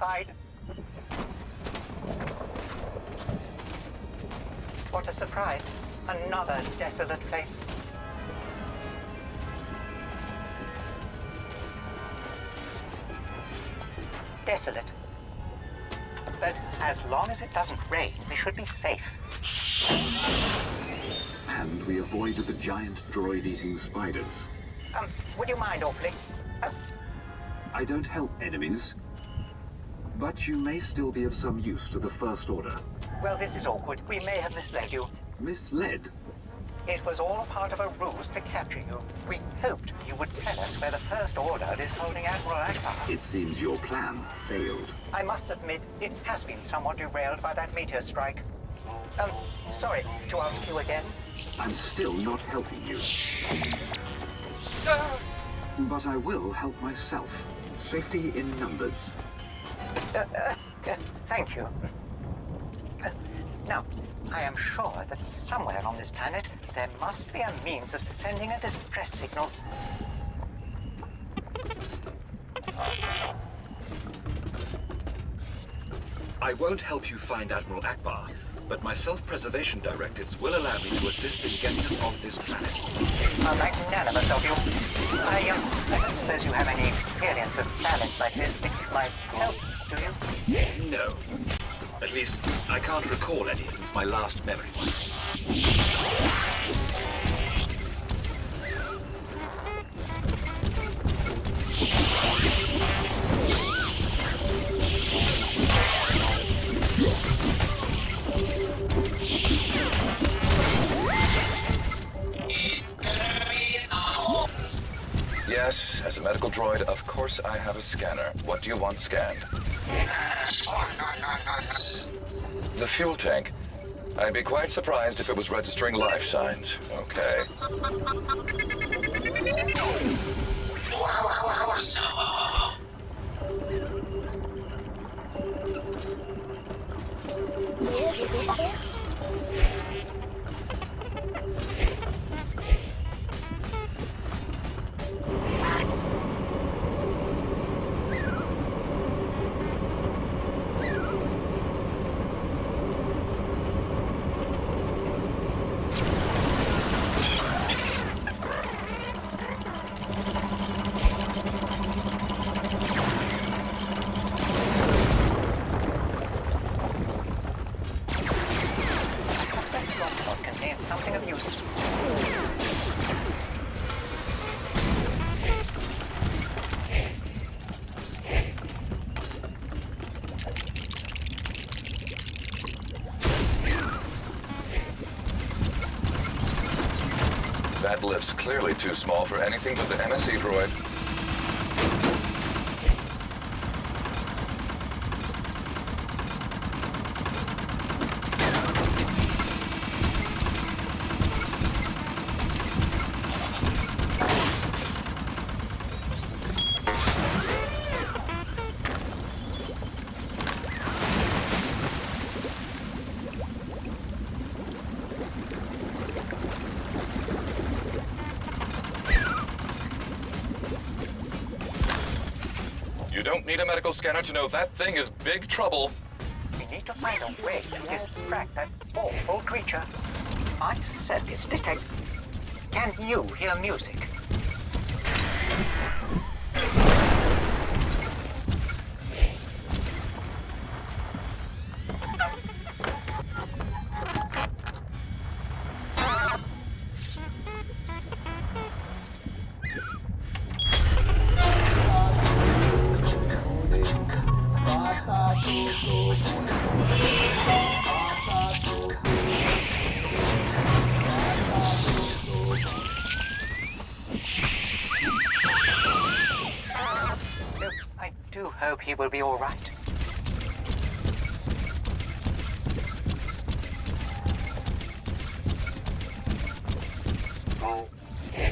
ride. What a surprise. Another desolate place. Desolate. But as long as it doesn't rain, we should be safe. And we avoided the giant droid-eating spiders. Would you mind awfully? I don't help enemies, but you may still be of some use to the First Order. Well, this is awkward. We may have misled you. Misled? It was all part of a ruse to capture you. We hoped you would tell us where the First Order is holding Admiral Akbar. It seems your plan failed. I must admit, it has been somewhat derailed by that meteor strike. Sorry to ask you again. I'm still not helping you. But I will help myself. Safety in numbers. Thank you. Now, I am sure that somewhere on this planet, there must be a means of sending a distress signal. I won't help you find Admiral Akbar, but my self-preservation directives will allow me to assist in getting us off this planet. How magnanimous of you. I don't suppose you have any experience of planets like this which might help us, do you? No. At least, I can't recall any since my last memory wipe. Yes, as a medical droid, of course I have a scanner. What do you want scanned? The fuel tank. I'd be quite surprised if it was registering life signs. Okay. Contains something of use. That lift's clearly too small for anything but the MSE droid. You don't need a medical scanner to know that thing is big trouble. We need to find a way to distract that awful creature. I said it's detect. Can you hear music? I do hope he will be all right.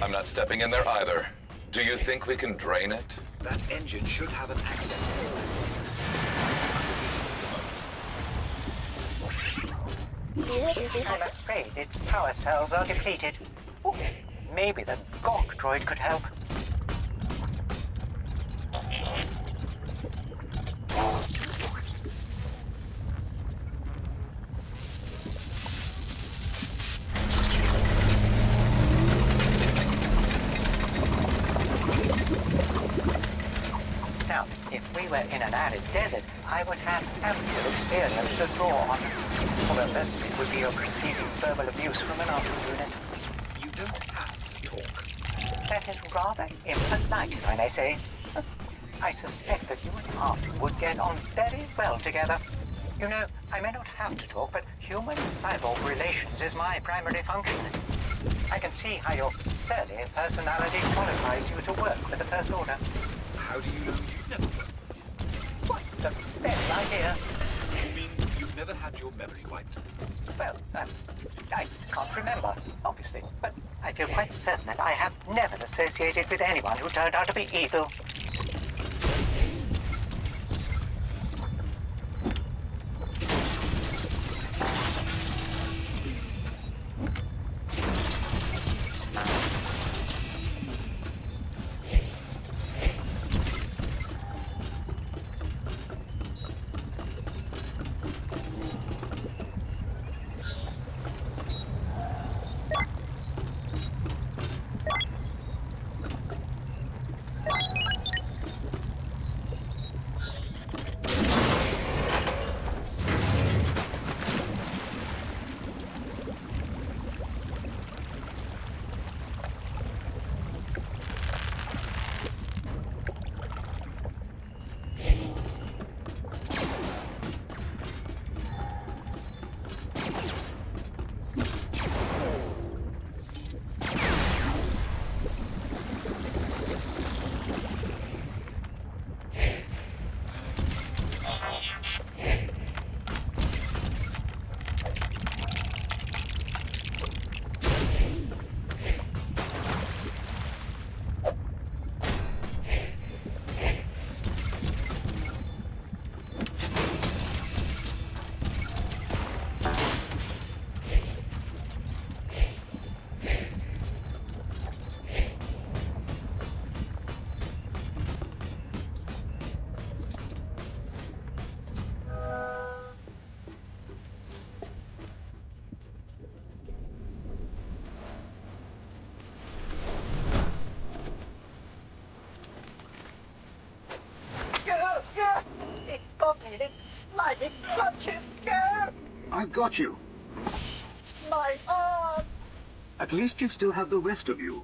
I'm not stepping in there either. Do you think we can drain it? That engine should have an access I'm afraid its power cells are depleted. Oh, maybe the Gawk droid could help. If we were in an arid desert, I would have ample experience to draw on. Although most of it would be of receiving verbal abuse from an army unit. You don't have to talk. That is rather impolite, if I may say. I suspect that you and Arthur would get on very well together. You know, I may not have to talk, but human-cyborg relations is my primary function. I can see how your surly personality qualifies you to work with the First Order. How do you know you've never worked? What the very idea? You mean you've never had your memory wiped? Well, I can't remember, obviously, but I feel quite certain that I have never associated with anyone who turned out to be evil. It's got me in its slimy clutches. I've got you. My arm! At least you still have the rest of you.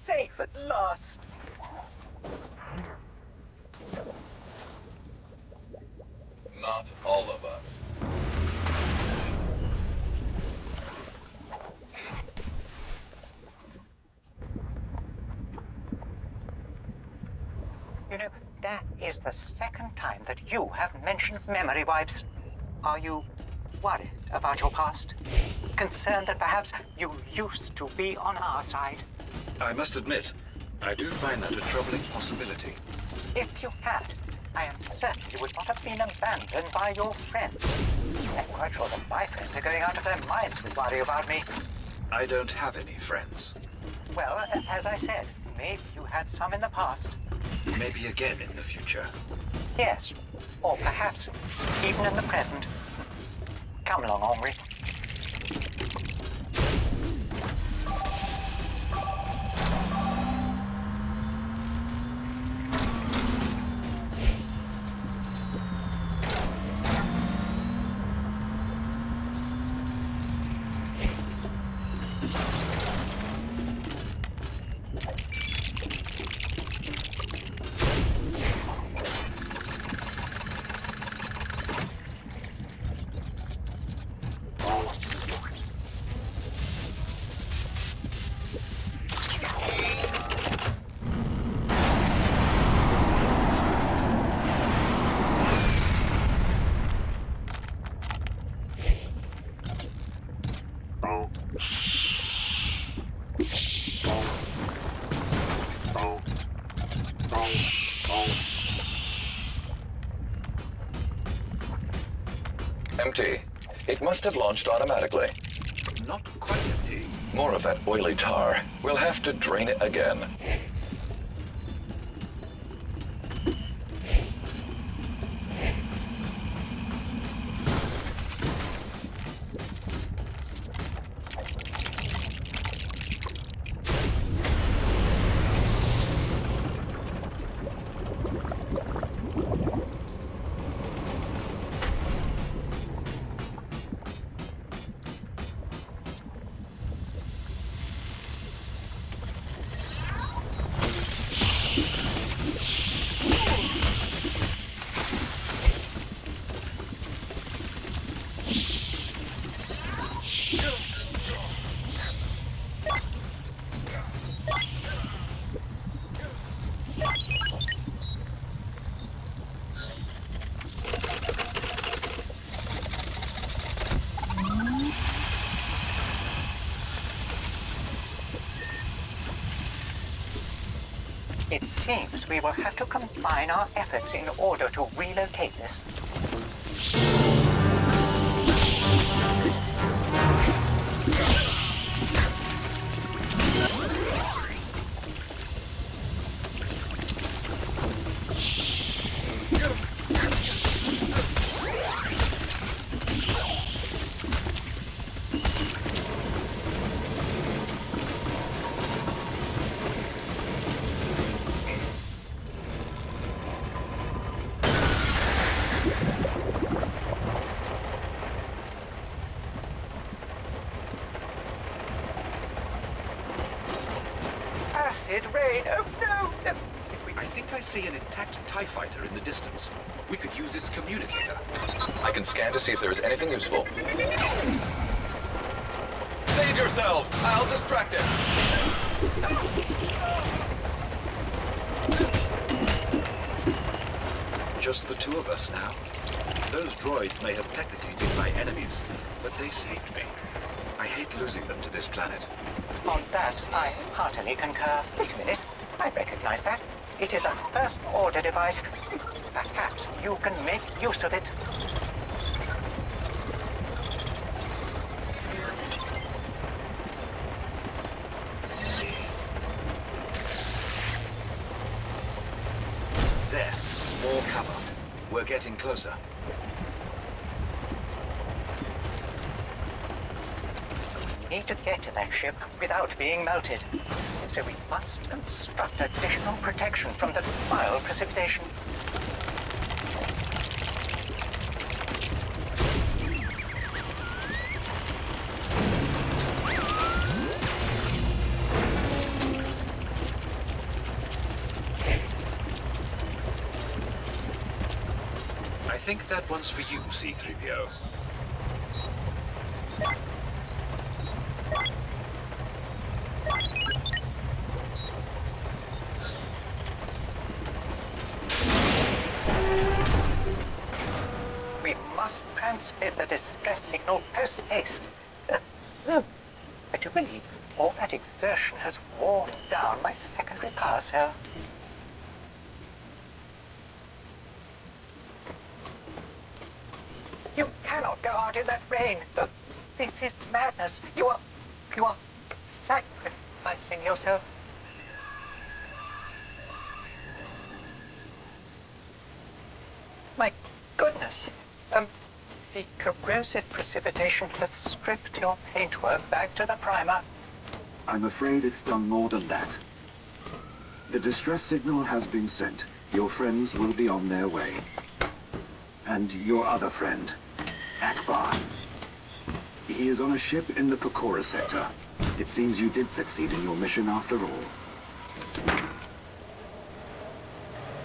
Safe at last. Not all of us. You know, that is the second time that you have mentioned memory wipes. Are you worried about your past? Concerned that perhaps you used to be on our side? I must admit, I do find that a troubling possibility. If you had, I am certain you would not have been abandoned by your friends. I'm quite sure that my friends are going out of their minds with worry about me. I don't have any friends. Well, as I said, maybe you had some in the past. Maybe again in the future. Yes, or perhaps even in the present. Come along, Henri. Empty. It must have launched automatically. Not quite empty. More of that oily tar. We'll have to drain it again. It seems we will have to combine our efforts in order to relocate this. Acid rain! Oh no! I think I see an intact TIE fighter in the distance. We could use its communicator. I can scan to see if there is anything useful. Save yourselves! I'll distract it! Just the two of us now. Those droids may have technically been my enemies, but they saved me. I hate losing them to this planet. On that, I heartily concur. Wait a minute. I recognize that. It is a first-order device. Perhaps you can make use of it. There, more cover. We're getting closer. We need to get to that ship without being melted. So we must construct additional protection from the vile precipitation. I think that one's for you, C-3PO. We must transmit the distress signal post-haste. I do believe all that exertion has worn down my secondary power cell. You cannot go out in that rain. This is madness. You are sacrificing yourself. My goodness. The corrosive precipitation has stripped your paintwork back to the primer. I'm afraid it's done more than that. The distress signal has been sent. Your friends will be on their way. And your other friend, Akbar. He is on a ship in the Pakora sector. It seems you did succeed in your mission after all.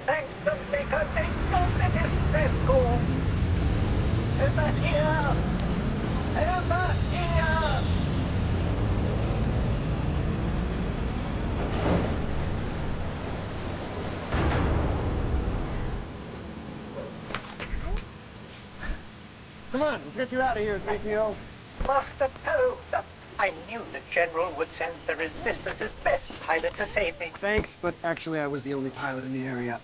Thank the Maker, thank God the distress call. Over here! Over here! Come on, let's get you out of here, 3PO. Master Poe! I knew the General would send the Resistance's best pilot to save me. Thanks, but actually I was the only pilot in the area.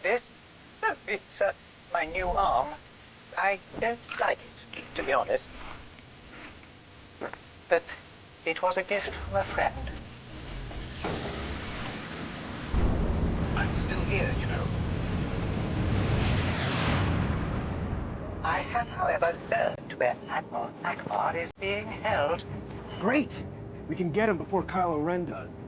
This? Oh, it's my new arm. I don't like it, to be honest. But it was a gift from a friend. I'm still here, you know. I have, however, learned where Admiral Akbar is being held. Great! We can get him before Kylo Ren does.